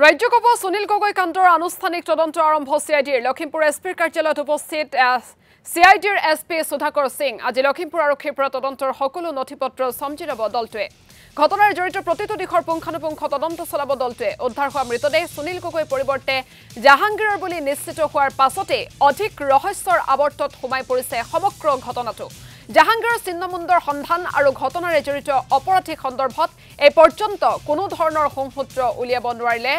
ৰাজ্যকপ সুনীল গগৈ কাণ্ডৰ আনুষ্ঠানিক তদন্ত আৰম্ভ চিআইডিৰ লখিমপুৰ এছপিৰ কাৰ্যালয়ত উপস্থিত চিআইডিৰ এছপি সুধাকৰ সিং আজি লখিমপুৰ আৰক্ষীৰ পৰা তদন্তৰ সকলো নথিপত্ৰ সমজি ল'ব দলটোৱে ঘটনাৰ জড়িত প্ৰতিটো দিশৰ পুংখানুপুংখ তদন্ত চলাব দলটোৱে উদ্ধাৰ হোৱা মৃতদেহ সুনীল গগৈৰ পৰিৱৰ্তে জাহাংগীৰৰ বুলি নিশ্চিত হোৱাৰ পাছতে অধিক ৰহস্যৰ আৱৰ্তত সোমাই পৰিছে সমগ্ৰ ঘটনাটো জাহাংগীৰৰ চিহ্নমুণ্ডৰ সন্ধান আৰু ঘটনাৰে জড়িত অপৰাধী সন্দৰ্ভত এই পৰ্যন্ত কোনো ধৰণৰ সংসূত্ৰ উলিয়াব নোৱাৰিলে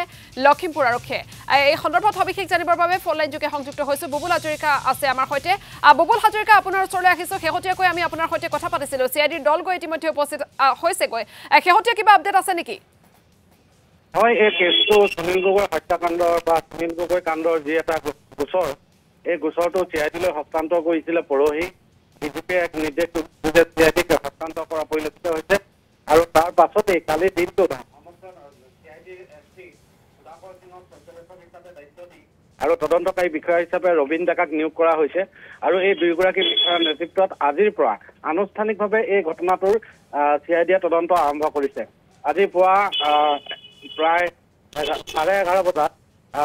লখিমপুৰ আৰক্ষীয়ে এই সন্দৰ্ভত সবিশেষ জানিবৰ বাবে ফোন লাইন যোগে সংযুক্ত হৈছে বুবুল হাজৰিকা আছে আমাৰ সৈতে বুবুল হাজৰিকা আপোনাৰ ওচৰলৈ আহিছো শেহতীয়াকৈ আমি আপোনাৰ সৈতে কথা পাতিছিলো চিআইডিৰ দল গৈ ইতিমধ্যে উপস্থিত হৈছেগৈ শেহতীয়া কিবা আপডেট আছে নেকি হয় এই কেছটো সুনীল গগৈ হত্যাকাণ্ডৰ বা সুনীল গগৈ কাণ্ডৰ যি এটা গোচৰ এই গোচৰটো চিআইডিলৈ হস্তান্তৰ কৰিছিলে পৰহি ডিজিপিয়ে এক নিৰ্দেশ দিছে চিআইডিক হস্তান্তৰ কৰা পৰিলক্ষিত হৈছে আৰু তাৰ পাছতেই কালি দিনটোত আৰু তদন্তকাৰী বিষয়া হিচাপে ৰবীন ডেকাক নিয়োগ কৰা হৈছে আৰু এই দুয়োগৰাকী বিষয়াৰ নেতৃত্বত আজিৰ পৰা আনুষ্ঠানিকভাৱে এই ঘটনাটোৰ চিআইডিয়ে তদন্ত আৰম্ভ কৰিছে আজি পুৱা প্ৰায় 11:30 বজাত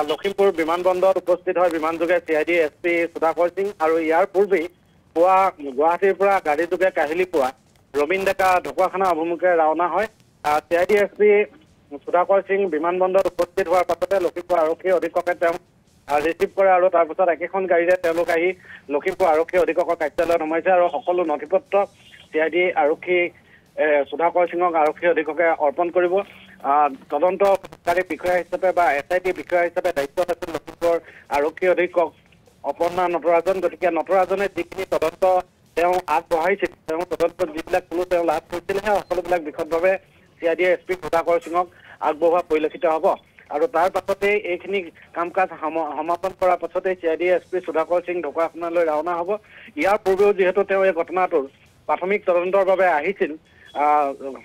লখিমপুৰ বিমানবন্দৰত উপস্থিত হয় বিমানযোগে চিআইডি এছপি সুধাকৰ সিং আৰু ইয়াৰ পূৰ্বেই পুৱা গুৱাহাটীৰ পৰা গাড়ীযোগে কাহিলি পুৱা ৰবীন ডেকা ঢকুৱাখানা অভিমুখে ৰাওনা হয় চিআইডি এছপি সুধাকৰ সিং বিমানবন্দৰত উপস্থিত হোৱাৰ পাছতে লখিমপুৰ আৰক্ষী অধীক্ষকে তেওঁক ৰিচিভ কৰে আৰু তাৰপিছত একেখন গাড়ীৰে তেওঁলোক আহি লখিমপুৰ আৰক্ষী অধীক্ষকৰ কাৰ্যালয়ত সোমাইছে আৰু সকলো নথিপত্ৰ চিআইডি আৰক্ষী সুধাকৰ সিঙক আৰক্ষী অধীক্ষকে অৰ্পণ কৰিব তদন্তকাৰী বিষয়া হিচাপে বা এছআইটি বিষয়া হিচাপে দায়িত্বত আছিল লখিমপুৰ আৰক্ষী অধীক্ষক অপৰ্ণা নটৰাজন গতিকে নটৰাজনে যিখিনি তদন্ত তেওঁ আগবঢ়াইছিল তেওঁ তদন্তত যিবিলাক কোনো তেওঁ লাভ কৰিছিল সেই সকলোবিলাক বিশদভাৱে চিআইডি এছপি সুধাকৰ সিঙক আগবঢ়োৱা পৰিলক্ষিত হ'ব আৰু তাৰ পাছতেই এইখিনি কাম কাজ সমাপন কৰাৰ পাছতেই চিআইডি এছপি সুধাকৰ সিং ঢকুৱাখানালৈ ৰাওনা হ'ব ইয়াৰ পূৰ্বেও যিহেতু তেওঁ এই ঘটনাটোৰ প্ৰাথমিক তদন্তৰ বাবে আহিছিল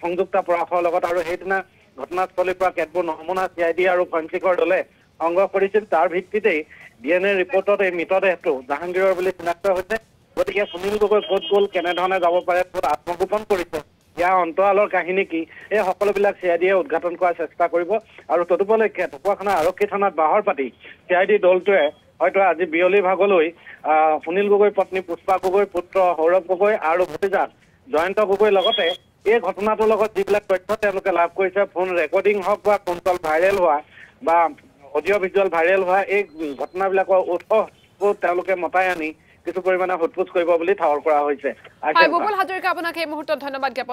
সংযুক্তা পৰাশৰ লগত আৰু সেইদিনা ঘটনাস্থলীৰ পৰা কেতবোৰ নমুনা চিআইডি আৰু ফৰেনচিকৰ দলে সংগ্ৰহ কৰিছিল তাৰ ভিত্তিতেই ডিএনএ ৰিপৰ্টত এই মৃতদেহটো জাহাংগীৰৰ বুলি চিনাক্ত হৈছে গতিকে সুনীল গগৈ ক'ত গ'ল কেনেধৰণে যাব পাৰে ক'ত আত্মগোপন কৰিছে ইয়াৰ অন্তৰালৰ কাহিনী কি এই সকলোবিলাক চিআইডিয়ে উদঘাটন কৰাৰ চেষ্টা কৰিব আৰু তদুপলক্ষে ঢকুৱাখানা আৰক্ষী থানাত বাহৰ পাতি চিআইডি দলটোৱে হয়তো আজি বিয়লি ভাগলৈ সুনীল গগৈৰ পত্নী পুষ্পা গগৈ পুত্ৰ সৌৰভ গগৈ আৰু ভতিজাক জয়ন্ত গগৈৰ লগতে এই ঘটনাটোৰ লগত যিবিলাক তথ্য তেওঁলোকে লাভ কৰিছে ফোন ৰেকৰ্ডিং হওক বা ফোন কল ভাইৰেল হোৱা বা অডিঅ' ভিজুৱেল ভাইৰেল হোৱা এই ঘটনাবিলাকৰ উৎস তেওঁলোকে মতাই আনি কিছু পৰিমাণে সোধ-পোছ কৰিব বুলি ঠাৱৰ কৰা হৈছে বুবুল হাজৰিকা আপোনাক এই মুহূৰ্তত ধন্যবাদ জ্ঞাপন